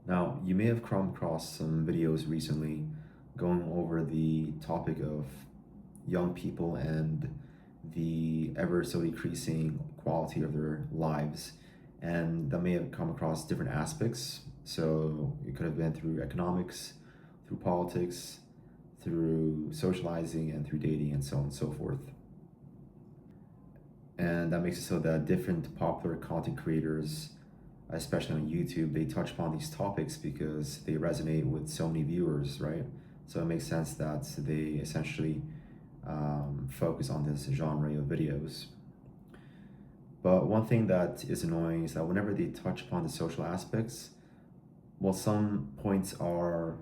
Now, you may have come across some videos recently going over the topic of young people and the ever so decreasing quality of their lives. And that may have come across different aspects. So it could have been through economics, through politics, through socializing, and through dating, and so on and so forth. And that makes it so that different popular content creators, especially on YouTube, they touch upon these topics because they resonate with so many viewers, right? So it makes sense that they essentially focus on this genre of videos. But one thing that is annoying is that whenever they touch upon the social aspects, well, some points are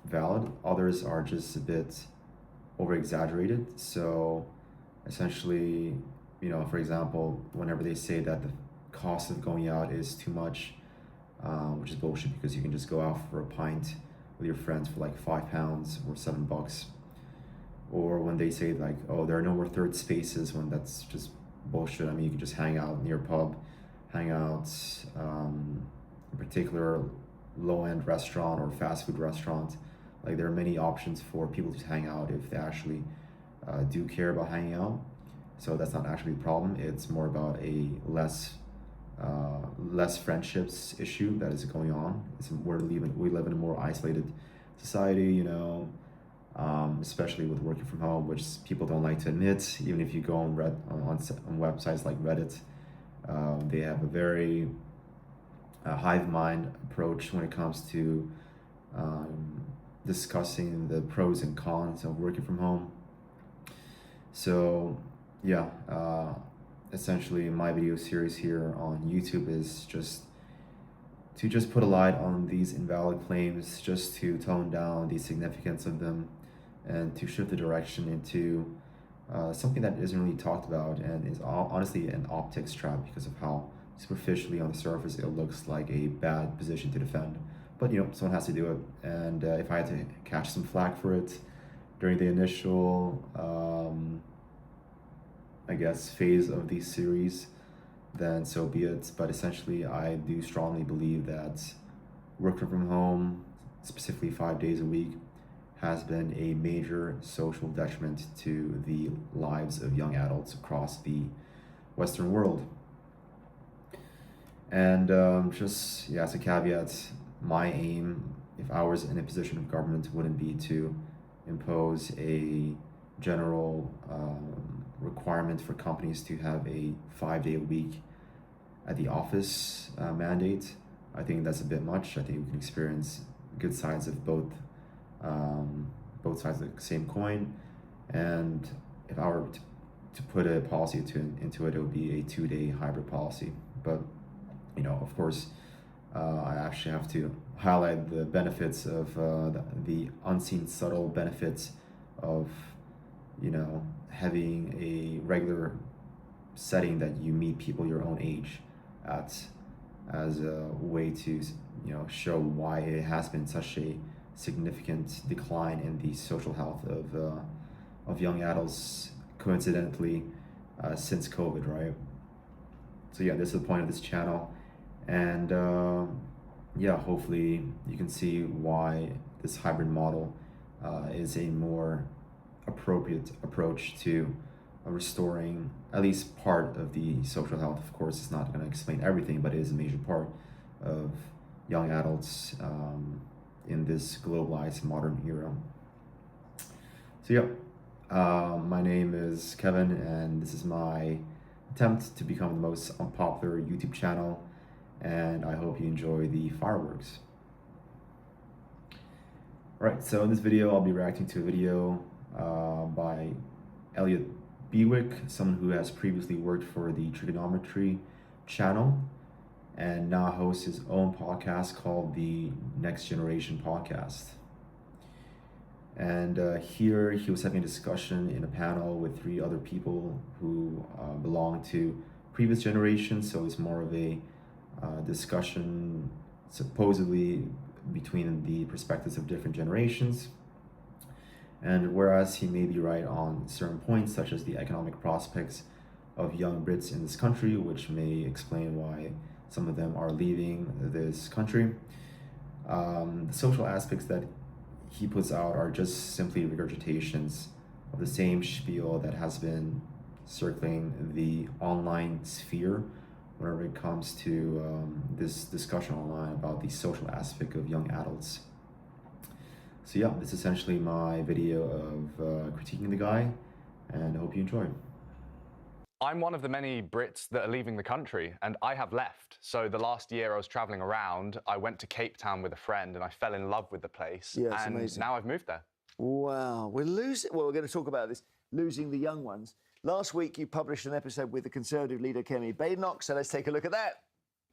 valid, others are just a bit over exaggerated. So essentially, for example, whenever they say that the cost of going out is too much, which is bullshit because you can just go out for a pint with your friends for like £5 or $7. Or when they say like, oh, there are no more third spaces, when that's just bullshit. I mean, you can just hang out near a pub, hang out a particular low-end restaurant or fast food restaurant. Like there are many options for people to hang out if they actually do care about hanging out. So that's not actually a problem. It's more about a less friendships issue that is going on. We live in a more isolated society, especially with working from home, which people don't like to admit. Even if you go on websites like Reddit, they have a very hive mind approach when it comes to discussing the pros and cons of working from home. So yeah, essentially my video series here on YouTube is just to put a light on these invalid claims, just to tone down the significance of them, and to shift the direction into something that isn't really talked about and is honestly an optics trap because of how superficially on the surface it looks like a bad position to defend. But someone has to do it, and if I had to catch some flack for it during the initial I guess phase of these series, then so be it. But essentially, I do strongly believe that working from home, specifically 5 days a week, has been a major social detriment to the lives of young adults across the Western world. And just, yeah, as a caveat, my aim, if I was in a position of government, wouldn't be to impose a general requirement for companies to have a 5 day a week at the office mandate. I think that's a bit much. I think we can experience good sides of both sides of the same coin. And if I were to put a policy into it, it would be a 2 day hybrid policy. But of course, I actually have to highlight the benefits of the unseen subtle benefits of having a regular setting that you meet people your own age at, as a way to show why it has been such a significant decline in the social health of young adults, coincidentally, since COVID, right? So yeah, this is the point of this channel, and yeah, hopefully you can see why this hybrid model is a more appropriate approach to restoring at least part of the social health. Of course, it's not going to explain everything, but it is a major part of young adults in this globalized modern era. So yeah, my name is Kevin, and this is my attempt to become the most unpopular YouTube channel, and I hope you enjoy the fireworks. Alright, so in this video I'll be reacting to a video by Elliot Bewick, someone who has previously worked for the Trigonometry channel and now hosts his own podcast called the Next Generation Podcast. And here he was having a discussion in a panel with 3 other people who belong to previous generations, so it's more of a discussion supposedly between the perspectives of different generations. And whereas he may be right on certain points, such as the economic prospects of young Brits in this country, which may explain why some of them are leaving this country, The social aspects that he puts out are just simply regurgitations of the same spiel that has been circling the online sphere whenever it comes to this discussion online about the social aspect of young adults. So yeah, this is essentially my video of critiquing the guy, and I hope you enjoy. I'm one of the many Brits that are leaving the country, and I have left. So the last year I was traveling around, I went to Cape Town with a friend, and I fell in love with the place. Yeah, it's and amazing. Now I've moved there. Wow, we're losing. Well, we're going to talk about this, losing the young ones. Last week, you published an episode with the Conservative leader Kemi Badenoch, so let's take a look at that.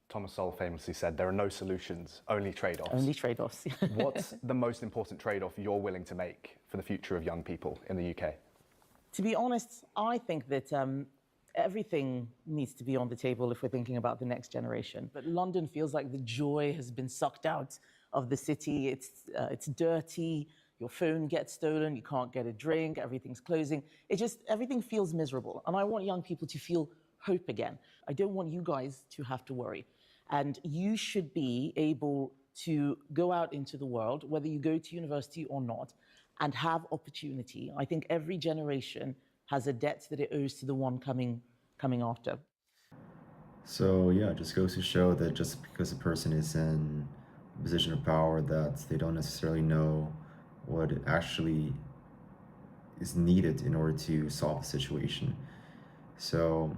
Thomas Sowell famously said, there are no solutions, only trade-offs. Only trade-offs. What's the most important trade-off you're willing to make for the future of young people in the UK? To be honest, I think that everything needs to be on the table if we're thinking about the next generation. But London feels like the joy has been sucked out of the city. It's dirty, your phone gets stolen, you can't get a drink, everything's closing. Everything feels miserable. And I want young people to feel hope again. I don't want you guys to have to worry. And you should be able to go out into the world, whether you go to university or not, and have opportunity. I think every generation has a debt that it owes to the one coming after. So yeah, it just goes to show that just because a person is in a position of power, that they don't necessarily know what actually is needed in order to solve the situation. So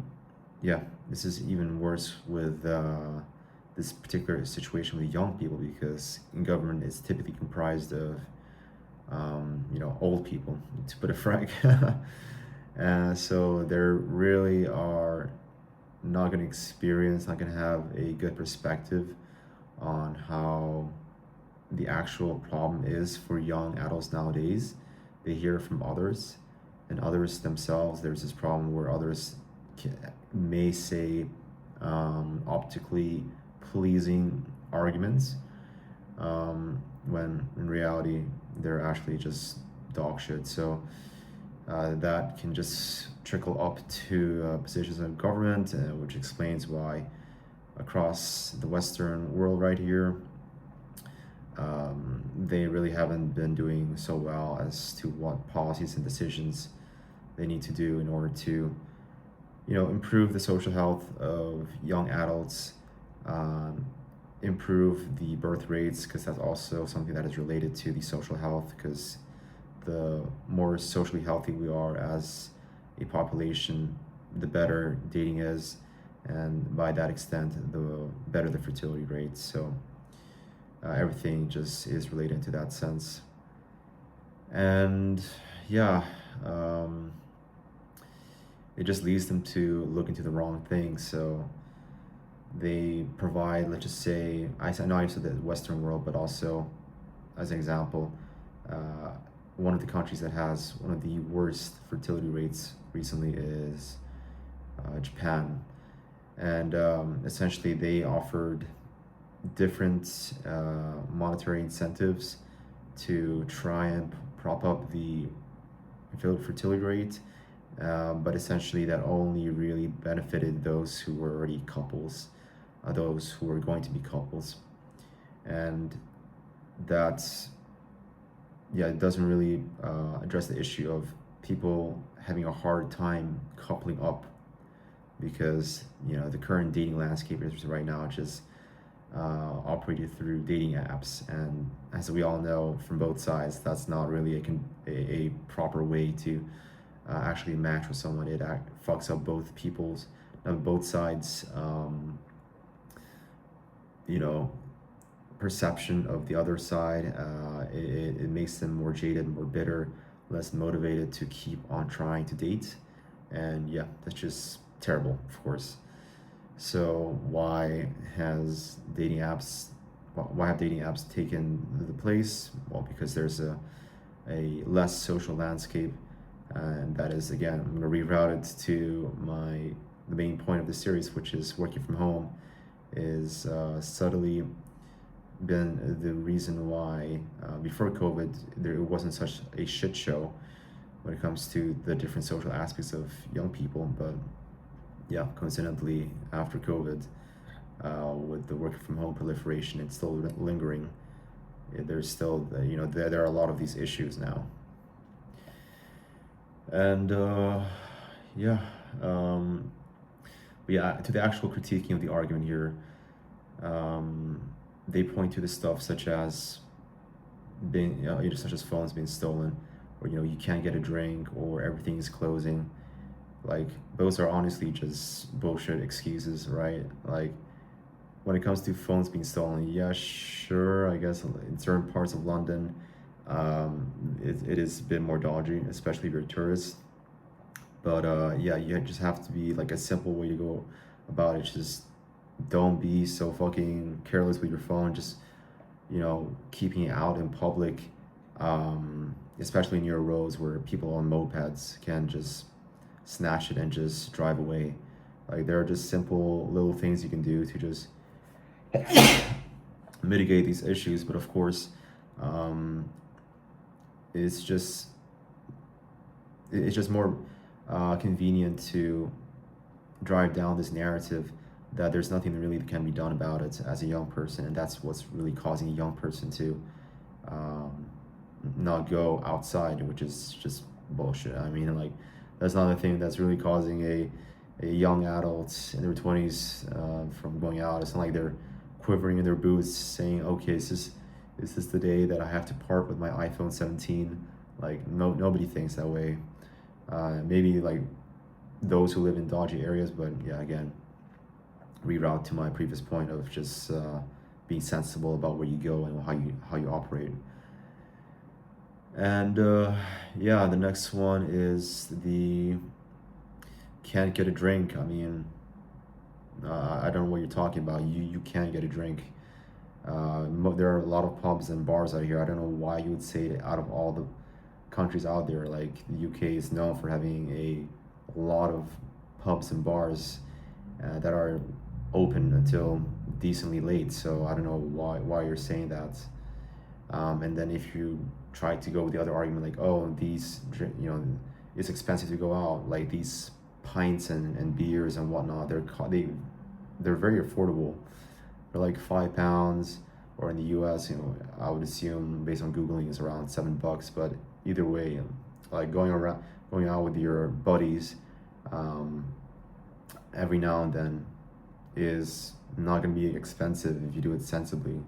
yeah, this is even worse with this particular situation with young people, because in government it's typically comprised of old people, to put it frank. So they really are not going to have a good perspective on how the actual problem is for young adults nowadays. They hear from others, and others themselves, there's this problem where others may say optically pleasing arguments, when in reality they're actually just dog shit. So that can just trickle up to positions of government, which explains why across the Western world right here, they really haven't been doing so well as to what policies and decisions they need to do in order to improve the social health of young adults, improve the birth rates, because that's also something that is related to the social health, because the more socially healthy we are as a population, the better dating is, and by that extent, the better the fertility rates. So everything just is related to that sense. And yeah, it just leads them to look into the wrong things. So they provide, let's just say, I know I said the Western world, but also as an example, one of the countries that has one of the worst fertility rates recently is Japan. And essentially they offered different monetary incentives to try and prop up the fertility rate, but essentially that only really benefited those who were already couples, those who were going to be couples. And that's, yeah, it doesn't really address the issue of people having a hard time coupling up, because the current dating landscape is right now just operated through dating apps, and as we all know from both sides, that's not really a proper way to actually match with someone. It fucks up both sides perception of the other side. It makes them more jaded, more bitter, less motivated to keep on trying to date. And yeah, that's just terrible, of course. So why have dating apps taken the place? Well, because there's a less social landscape, and that is, again, I'm going to reroute it to the main point of the series, which is working from home is subtly been the reason why before COVID it wasn't such a shit show when it comes to the different social aspects of young people. But yeah, coincidentally, after COVID, with the work from home proliferation, it's still lingering. there's still, there are a lot of these issues now. And yeah, to the actual critiquing of the argument here, they point to the stuff such as such as phones being stolen, or you can't get a drink, or everything is closing. Like, those are honestly just bullshit excuses, right? Like, when it comes to phones being stolen, yeah, sure, I guess in certain parts of London, it is a bit more dodgy, especially if you're a tourist. But yeah, you just have to be like a simple way to go about it. Just don't be so fucking careless with your phone. Just keeping it out in public, especially near roads where people on mopeds can just snatch it and just drive away. Like, there are just simple little things you can do to just mitigate these issues. But of course, it's just more convenient to drive down this narrative that there's nothing really that can be done about it as a young person, and that's what's really causing a young person to not go outside, which is just bullshit. I mean, like, that's not the thing that's really causing a young adult in their 20s from going out. It's not like they're quivering in their boots saying, okay, is this the day that I have to part with my iPhone 17? Like, nobody thinks that way. Maybe like those who live in dodgy areas, but yeah, again, reroute to my previous point of just being sensible about where you go and how you operate. And yeah, the next one is the can't get a drink. I mean, I don't know what you're talking about. You can't get a drink. There are a lot of pubs and bars out here. I don't know why you would say it. Out of all the countries out there, like, the UK is known for having a lot of pubs and bars that are open until decently late. So I don't know why you're saying that. And then if you try to go with the other argument, like, oh, it's expensive to go out, like these pints and beers and whatnot, they're very affordable. They're like £5, or in the US, I would assume, based on Googling, is around $7. But either way, like, going out with your buddies every now and then is not going to be expensive if you do it sensibly.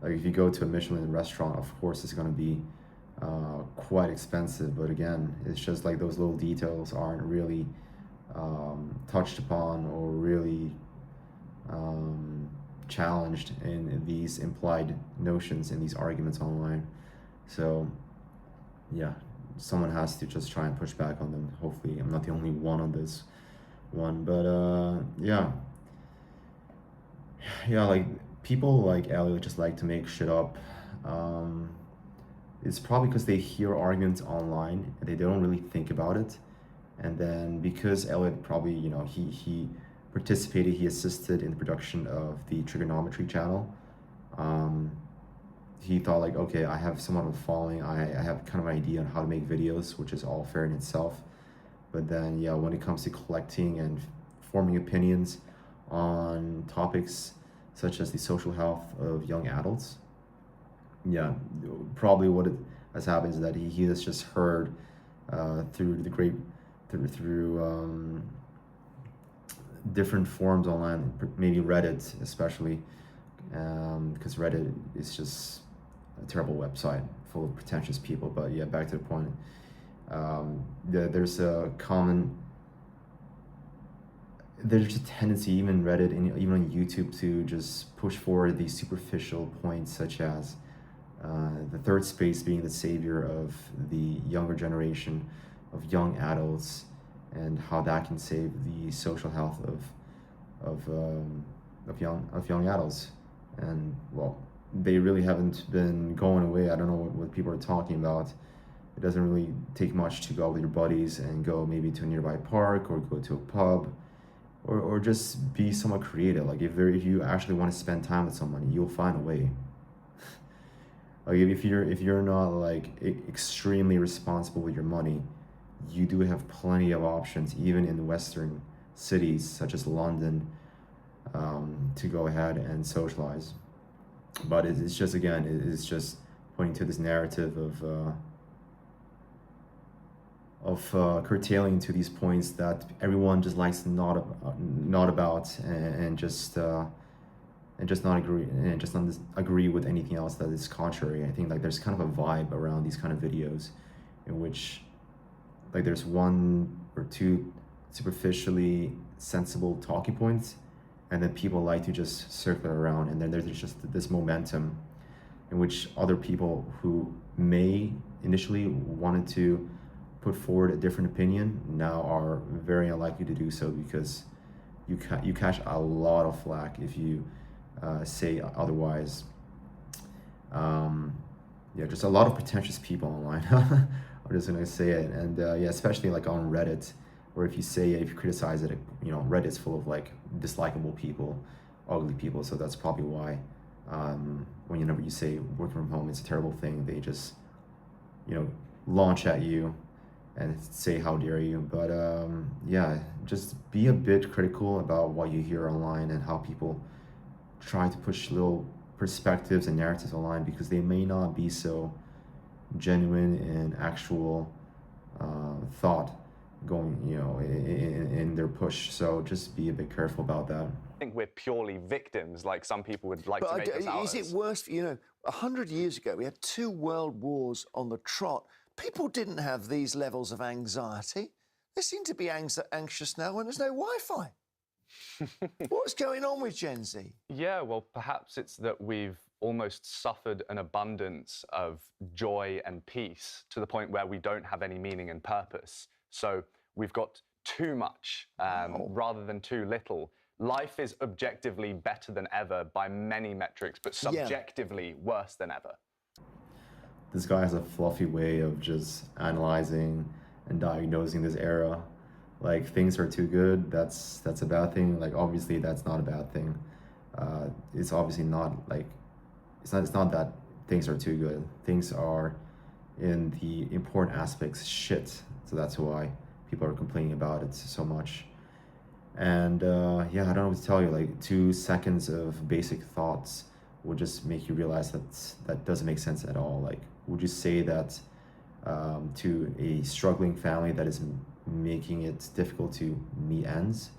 Like, if you go to a Michelin restaurant, of course it's going to be quite expensive, but again, it's just like those little details aren't really touched upon or really challenged in these implied notions in these arguments online. So yeah, someone has to just try and push back on them. Hopefully I'm not the only one on this one, but yeah, like, people like Elliot just like to make shit up. It's probably because they hear arguments online and they don't really think about it. And then because Elliot probably, he participated, he assisted in the production of the trigonometry channel. He thought, like, okay, I have somewhat of a following, I have kind of an idea on how to make videos, which is all fair in itself. But then, yeah, when it comes to collecting and forming opinions on topics such as the social health of young adults, yeah, probably what has happened is that he has just heard through different forums online, maybe Reddit especially, because Reddit is just a terrible website full of pretentious people. But yeah, back to the point. There's a tendency, even Reddit and even on YouTube, to just push forward these superficial points, such as the third space being the savior of the younger generation of young adults, and how that can save the social health of young adults. And well, they really haven't been going away. I don't know what people are talking about. It doesn't really take much to go with your buddies and go maybe to a nearby park, or go to a pub, or just be somewhat creative. Like, if you actually want to spend time with someone, you'll find a way. Like, if you're not like extremely responsible with your money, you do have plenty of options, even in Western cities such as London, to go ahead and socialize. But it's just, again, it's just pointing to this narrative of curtailing to these points that everyone just likes to not about, and just not agree, and just not agree with anything else that is contrary. I think like there's kind of a vibe around these kind of videos in which like there's one or two superficially sensible talking points, and then people like to just circle around, and then there's just this momentum in which other people who may initially wanted to put forward a different opinion now are very unlikely to do so, because you catch a lot of flack if you say otherwise. Yeah, just a lot of pretentious people online. I'm just gonna say it, and yeah, especially like on Reddit, where if you criticize it, Reddit's full of like dislikable people, ugly people. So that's probably why whenever you say working from home is a terrible thing, they just launch at you and say how dare you. But yeah, just be a bit critical about what you hear online and how people try to push little perspectives and narratives online, because they may not be so genuine and actual thought going in their push. So just be a bit careful about that. I think we're purely victims, like some people would like to make us out is as. it worse? 100 years ago, we had 2 world wars on the trot. People didn't have these levels of anxiety. They seem to be anxious now when there's no Wi-Fi. What's going on with Gen Z? Yeah, well, perhaps it's that we've almost suffered an abundance of joy and peace to the point where we don't have any meaning and purpose. So we've got too much rather than too little. Life is objectively better than ever by many metrics, but subjectively worse than ever. This guy has a fluffy way of just analyzing and diagnosing this era. Like, things are too good, that's a bad thing. Like, obviously that's not a bad thing. It's obviously not like, it's not that things are too good. Things are, in the important aspects, shit. So that's why people are complaining about it so much. And yeah, I don't know what to tell you. Like, 2 seconds of basic thoughts will just make you realize that doesn't make sense at all. Like, would you say that to a struggling family that is making it difficult to meet ends,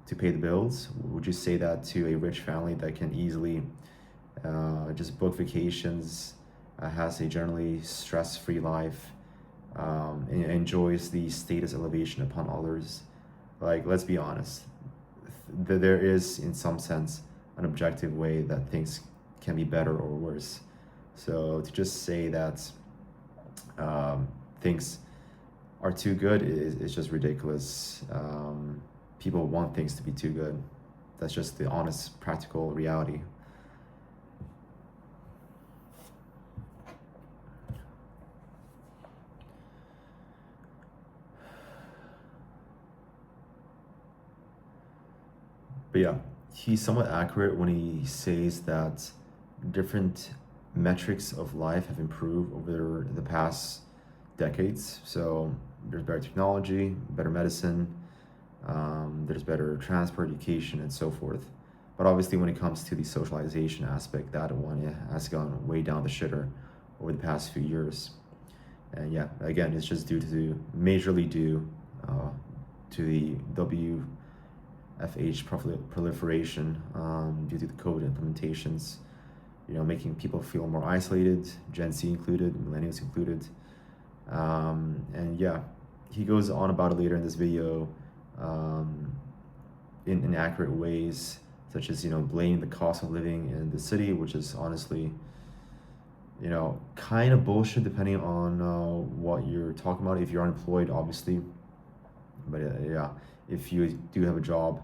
to pay the bills, would you say that to a rich family that can easily just book vacations, has a generally stress-free life, enjoys the status elevation upon others? Like, let's be honest, there is, in some sense, an objective way that things can be better or worse. So to just say that things are too good is just ridiculous. People want things to be too good. That's just the honest, practical reality. But yeah, he's somewhat accurate when he says that different metrics of life have improved over the past decades. So there's better technology, better medicine, there's better transport, education, and so forth. But obviously, when it comes to the socialization aspect, that one has gone way down the shitter over the past few years. And yeah, again, it's just majorly due to the WFH proliferation due to the COVID implementations, making people feel more isolated, Gen Z included, millennials included. And yeah, he goes on about it later in this video in inaccurate ways, such as, blaming the cost of living in the city, which is honestly, kind of bullshit depending on what you're talking about. If you're unemployed, obviously. But yeah, if you do have a job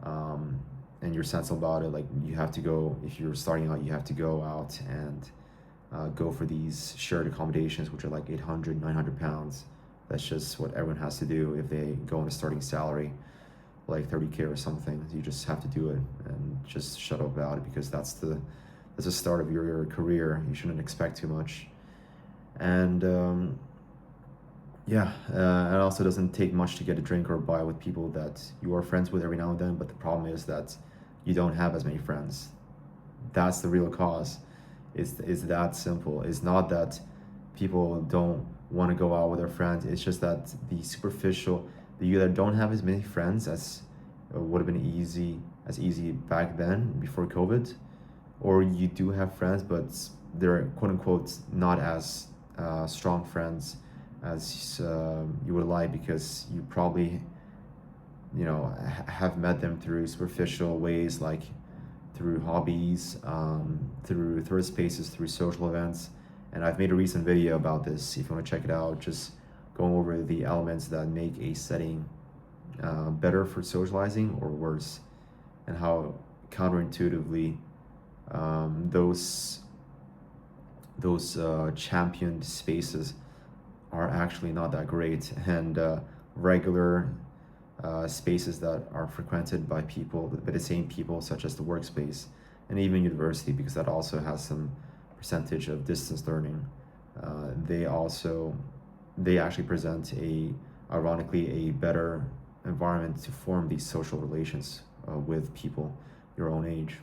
and you're sensible about it, like, you have to go, if you're starting out, you have to go out and go for these shared accommodations, which are like 800, 900 pounds. That's just what everyone has to do if they go on a starting salary, like 30K or something. You just have to do it and just shut up about it, because that's the start of your career. You shouldn't expect too much. And yeah, it also doesn't take much to get a drink or a bite with people that you are friends with every now and then, but the problem is that you don't have as many friends. that's the real cause. It's that simple. It's not that people don't want to go out with their friends. It's just that the superficial, you either don't have as many friends as would have been easy back then before COVID, or you do have friends, but they're quote unquote not as strong friends as you would like, because you probably have met them through superficial ways, like through hobbies, through third spaces, through social events. And I've made a recent video about this. If you want to check it out, just going over the elements that make a setting better for socializing or worse, and how counterintuitively those championed spaces are actually not that great, and regular spaces that are frequented by the same people, such as the workspace and even university, because that also has some percentage of distance learning. They actually present ironically a better environment to form these social relations with people your own age.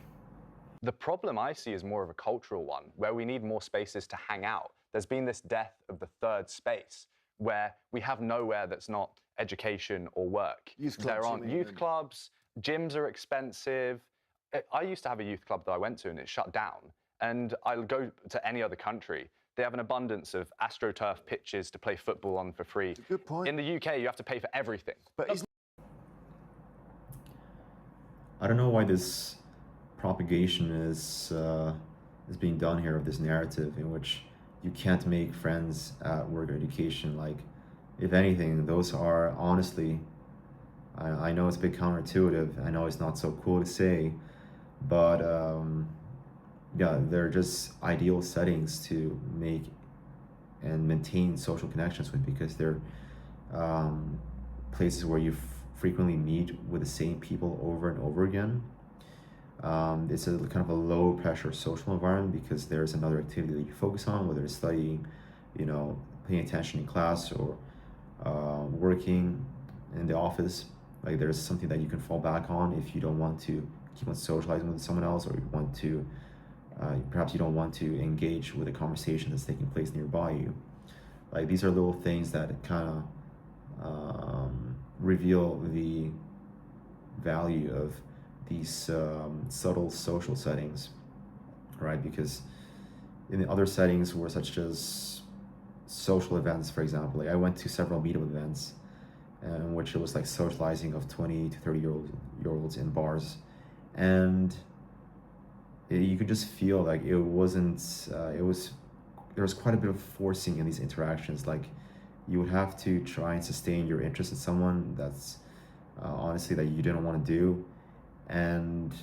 The problem I see is more of a cultural one, where we need more spaces to hang out. There's been this death of the third space, where we have nowhere that's not education or work. Youth clubs, there you aren't mean, youth then? clubs, gyms are expensive. I used to have a youth club that I went to and it shut down. And I'll go to any other country, they have an abundance of AstroTurf pitches to play football on for free. That's a good point. In the UK, you have to pay for everything. But I don't know why this propagation is being done here, of this narrative in which you can't make friends at work or education. Like, if anything, those are honestly, I know it's a bit counterintuitive, I know it's not so cool to say, but yeah, they're just ideal settings to make and maintain social connections with, because they're places where you frequently meet with the same people over and over again. It's a kind of a low pressure social environment, because there's another activity that you focus on, whether it's studying, paying attention in class, or working in the office. Like, there's something that you can fall back on if you don't want to keep on socializing with someone else, or you want to perhaps you don't want to engage with a conversation that's taking place nearby you. Like, these are little things that kind of reveal the value of these subtle social settings, right? Because in the other settings, were such as social events, for example, like I went to several meetup events in which it was like socializing of 20 to 30 year olds in bars, and you could just feel like it wasn't there was quite a bit of forcing in these interactions. Like, you would have to try and sustain your interest in someone that's honestly that you didn't want to do, and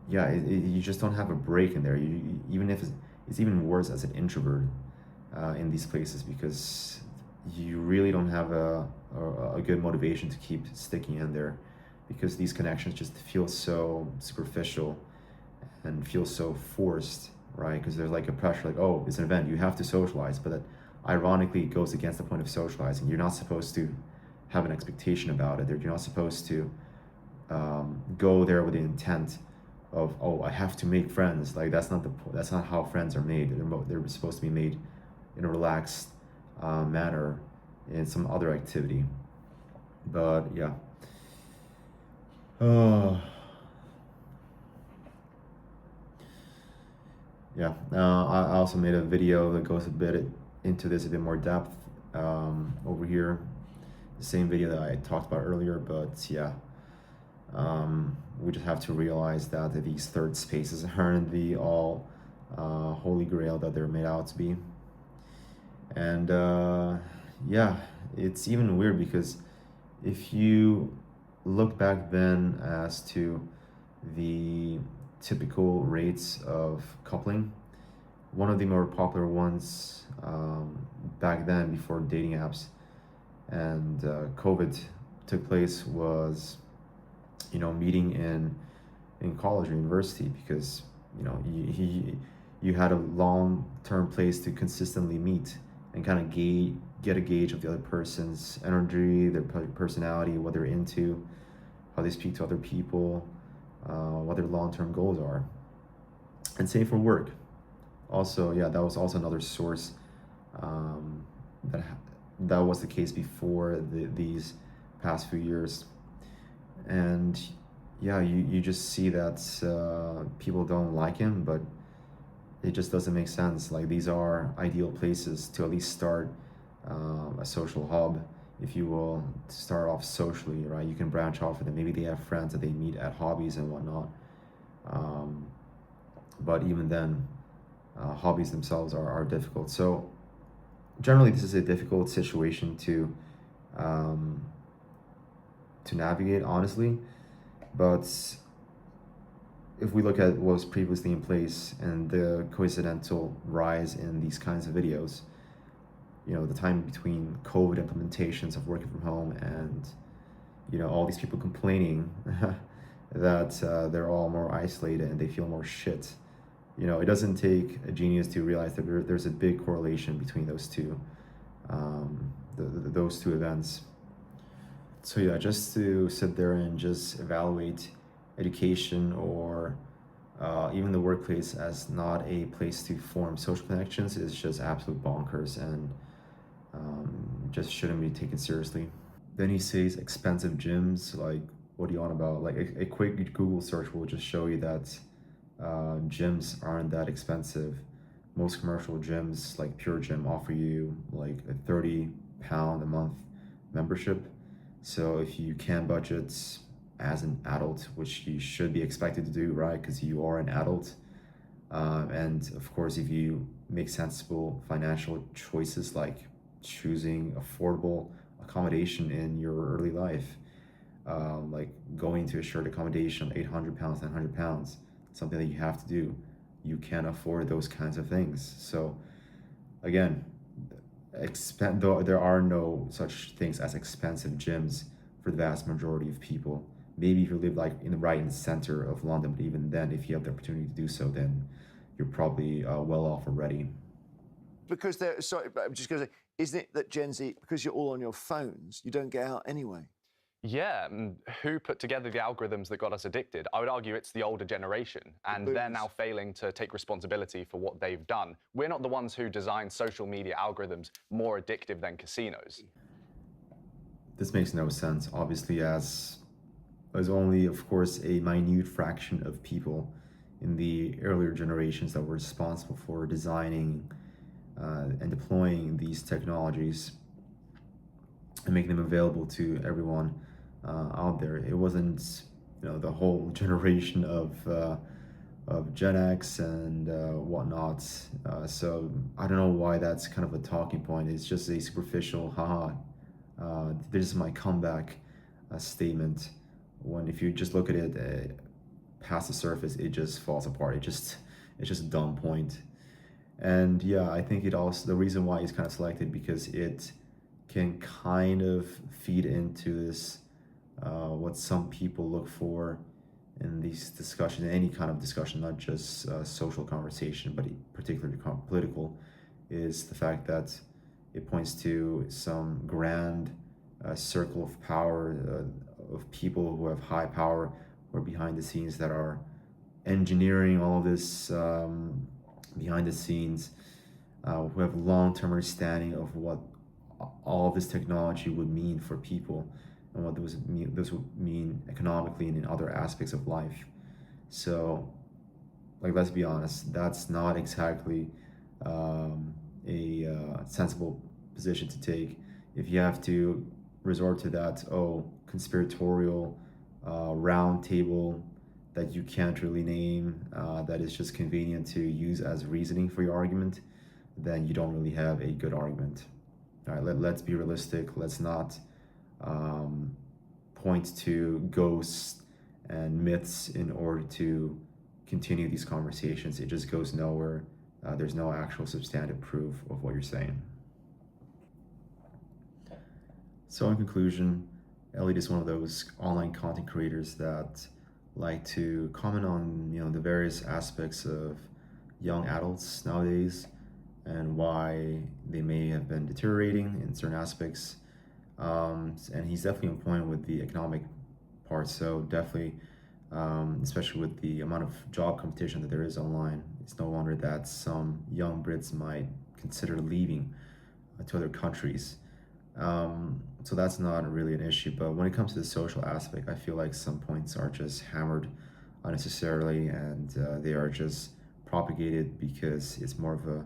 yeah, you just don't have a break in there. Even if it's even worse as an introvert in these places, because you really don't have a good motivation to keep sticking in there, because these connections just feel so superficial and feel so forced, right? Because there's like a pressure, like, oh, it's an event, you have to socialize, but that ironically goes against the point of socializing. You're not supposed to have an expectation about it. You're not supposed to go there with the intent of, oh, I have to make friends. Like, that's not how friends are made. They're supposed to be made in a relaxed manner in some other activity. But yeah. Yeah, I also made a video that goes a bit into this, a bit more depth over here. The same video that I talked about earlier, but yeah, we just have to realize that these third spaces aren't the all holy grail that they're made out to be. And yeah, it's even weird, because if you look back then as to the typical rates of coupling, one of the more popular ones back then, before dating apps and COVID took place, was meeting in college or university, because you had a long-term place to consistently meet and kind of get a gauge of the other person's energy, their personality, what they're into, how they speak to other people, what their long-term goals are. And same for work. Also, yeah, that was also another source, um, that that was the case before these past few years. And yeah, you just see that people don't like him, but it just doesn't make sense. Like, these are ideal places to at least start a social hub, if you will, to start off socially, right? You can branch off with them. Maybe they have friends that they meet at hobbies and whatnot. Um, but even then, hobbies themselves are difficult. So generally, this is a difficult situation um, to navigate, honestly. But if we look at what was previously in place and the coincidental rise in these kinds of videos, the time between COVID implementations of working from home and, all these people complaining that they're all more isolated and they feel more shit. It doesn't take a genius to realize that there's a big correlation between those two, those two events. So yeah, just to sit there and just evaluate education or even the workplace as not a place to form social connections is just absolute bonkers, and just shouldn't be taken seriously. Then he says expensive gyms. Like, what do you want about? Like, a quick Google search will just show you that gyms aren't that expensive. Most commercial gyms, like Pure Gym, offer you like a £30 a month membership. So if you can budget as an adult, which you should be expected to do, right? Because you are an adult. And of course, if you make sensible financial choices like choosing affordable accommodation in your early life, like going to a shared accommodation, £800, £900, something that you have to do. You can afford those kinds of things. So again, though there are no such things as expensive gyms for the vast majority of people. Maybe if you live like in the center of London, but even then, if you have the opportunity to do so, then you're probably well off already. Because sorry, but I'm just going to say, isn't it that Gen Z, because you're all on your phones, you don't get out anyway? Yeah, and who put together the algorithms that got us addicted? I would argue it's the older generation, and they're now failing to take responsibility for what they've done. We're not the ones who designed social media algorithms more addictive than casinos. This makes no sense, obviously, as only, of course, a minute fraction of people in the earlier generations that were responsible for designing and deploying these technologies and making them available to everyone out there. It wasn't, the whole generation of Gen X and whatnot. So I don't know why that's kind of a talking point. It's just a superficial, haha, this is my comeback statement. When if you just look at it past the surface, it just falls apart. It's just a dumb point. And yeah, I think it also, the reason why it's kind of selected, because it can kind of feed into this what some people look for in these discussions, any kind of discussion, not just social conversation, but particularly political, is the fact that it points to some grand circle of power, of people who have high power or behind the scenes that are engineering all of this behind the scenes, who have long-term understanding of what all of this technology would mean for people and what this would mean economically and in other aspects of life. So, like, let's be honest, that's not exactly a sensible position to take. If you have to resort to that, conspiratorial round table that you can't really name, that is just convenient to use as reasoning for your argument, then you don't really have a good argument. All right, let's be realistic. Let's not point to ghosts and myths in order to continue these conversations. It just goes nowhere. There's no actual substantive proof of what you're saying. So in conclusion, Elliot is one of those online content creators that like to comment on the various aspects of young adults nowadays and why they may have been deteriorating in certain aspects. And he's definitely on point with the economic part. So definitely especially with the amount of job competition that there is online. It's no wonder that some young Brits might consider leaving to other countries. So that's not really an issue. But when it comes to the social aspect, I feel like some points are just hammered unnecessarily, and they are just propagated because it's more of a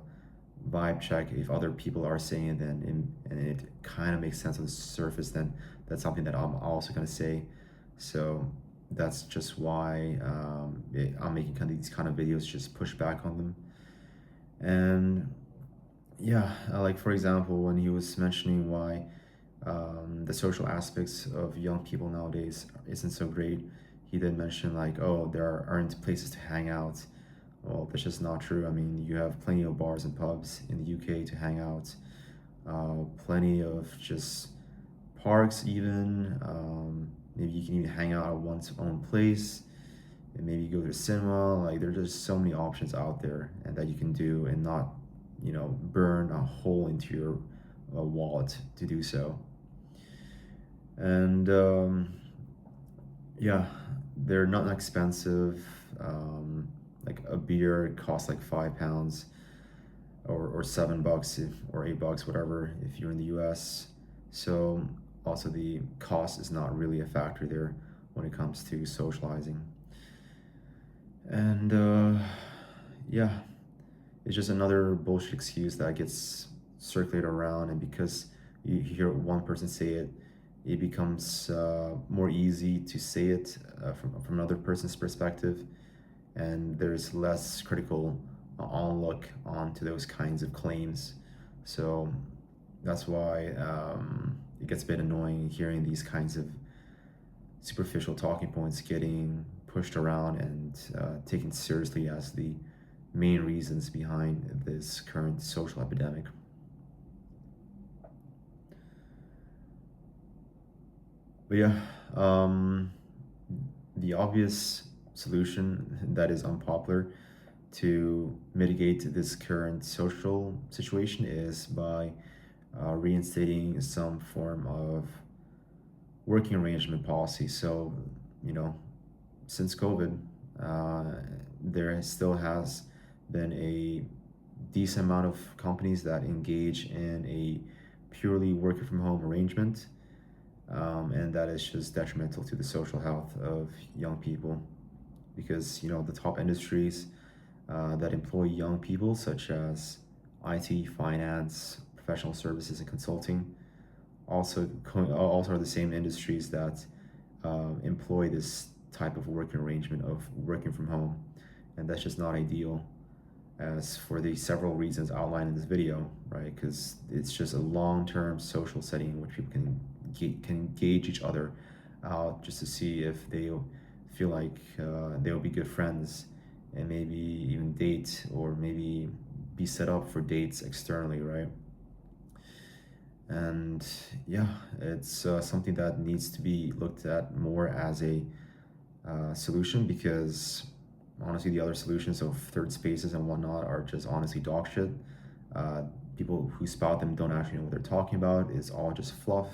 vibe check. If other people are saying it, and it kind of makes sense on the surface, then that's something that I'm also going to say. So that's just why I'm making these kind of videos, just push back on them. And yeah, like for example, when he was mentioning why the social aspects of young people nowadays isn't so great, he did mention like, oh, there aren't places to hang out. Well, that's just not true. I mean, you have plenty of bars and pubs in the UK to hang out, plenty of just parks even. Maybe you can even hang out at one's own place, and maybe go to the cinema. Like there's just so many options out there, and that you can do, and not, burn a hole into your wallet to do so. And yeah, they're not expensive. Like a beer costs like £5 or $7 or $8, whatever, if you're in the US. So also the cost is not really a factor there when it comes to socializing. And yeah, it's just another bullshit excuse that gets circulated around, and because you hear one person say it, it becomes more easy to say it from another person's perspective, and there's less critical onlook onto those kinds of claims. So that's why it gets a bit annoying hearing these kinds of superficial talking points getting pushed around and taken seriously as the main reasons behind this current social epidemic. But yeah, the obvious solution that is unpopular to mitigate this current social situation is by reinstating some form of working arrangement policy. So, since COVID, there still has been a decent amount of companies that engage in a purely working from home arrangement, and that is just detrimental to the social health of young people, because the top industries that employ young people, such as IT, finance, professional services, and consulting, also are the same industries that employ this type of working arrangement of working from home, and that's just not ideal, as for the several reasons outlined in this video, right? Because it's just a long-term social setting in which people can gauge each other out, just to see if they feel like they'll be good friends, and maybe even date, or maybe be set up for dates externally, right? And yeah, it's something that needs to be looked at more as a solution, because honestly the other solutions of third spaces and whatnot are just honestly dog shit. People who spout them don't actually know what they're talking about. It's all just fluff,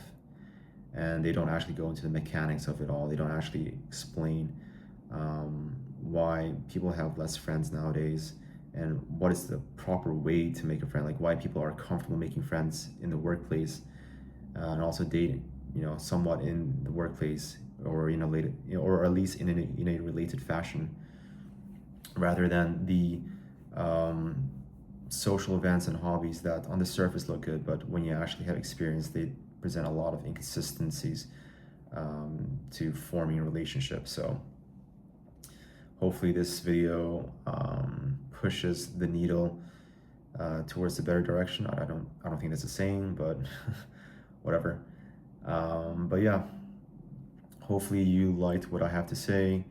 and they don't actually go into the mechanics of it all. They don't actually explain why people have less friends nowadays, and what is the proper way to make a friend, like why people are comfortable making friends in the workplace, and also dating, somewhat in the workplace, or later, or at least in a related fashion, rather than the social events and hobbies that on the surface look good, but when you actually have experience, they present a lot of inconsistencies to forming relationships. So hopefully this video pushes the needle towards the better direction. I don't think that's a saying, but whatever. But yeah, hopefully you liked what I have to say.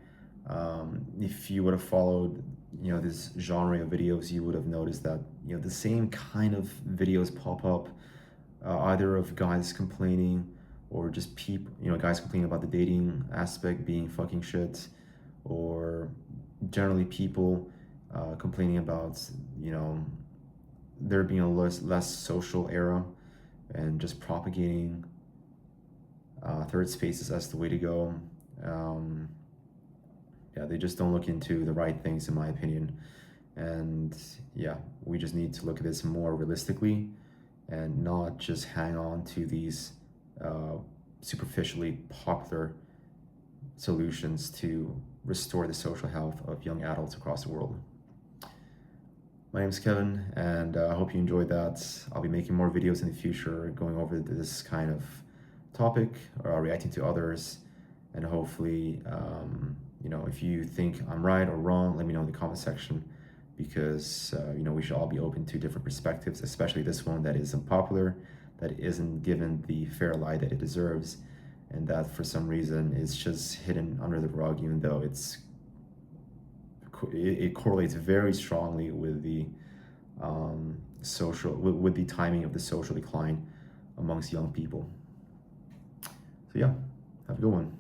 If you would have followed this genre of videos, you would have noticed that the same kind of videos pop up, either of guys complaining, or just people, guys complaining about the dating aspect being fucking shit, or generally people complaining about there being a less social era, and just propagating third spaces as the way to go. yeah, they just don't look into the right things, in my opinion. And yeah, we just need to look at this more realistically and not just hang on to these superficially popular solutions to restore the social health of young adults across the world. My name is Kevin, and I hope you enjoyed that. I'll be making more videos in the future going over this kind of topic, or reacting to others, and hopefully, if you think I'm right or wrong, let me know in the comment section, because we should all be open to different perspectives, especially this one that is unpopular, that isn't given the fair light that it deserves, and that for some reason is just hidden under the rug, even though it correlates very strongly with the with the timing of the social decline amongst young people. So yeah, have a good one.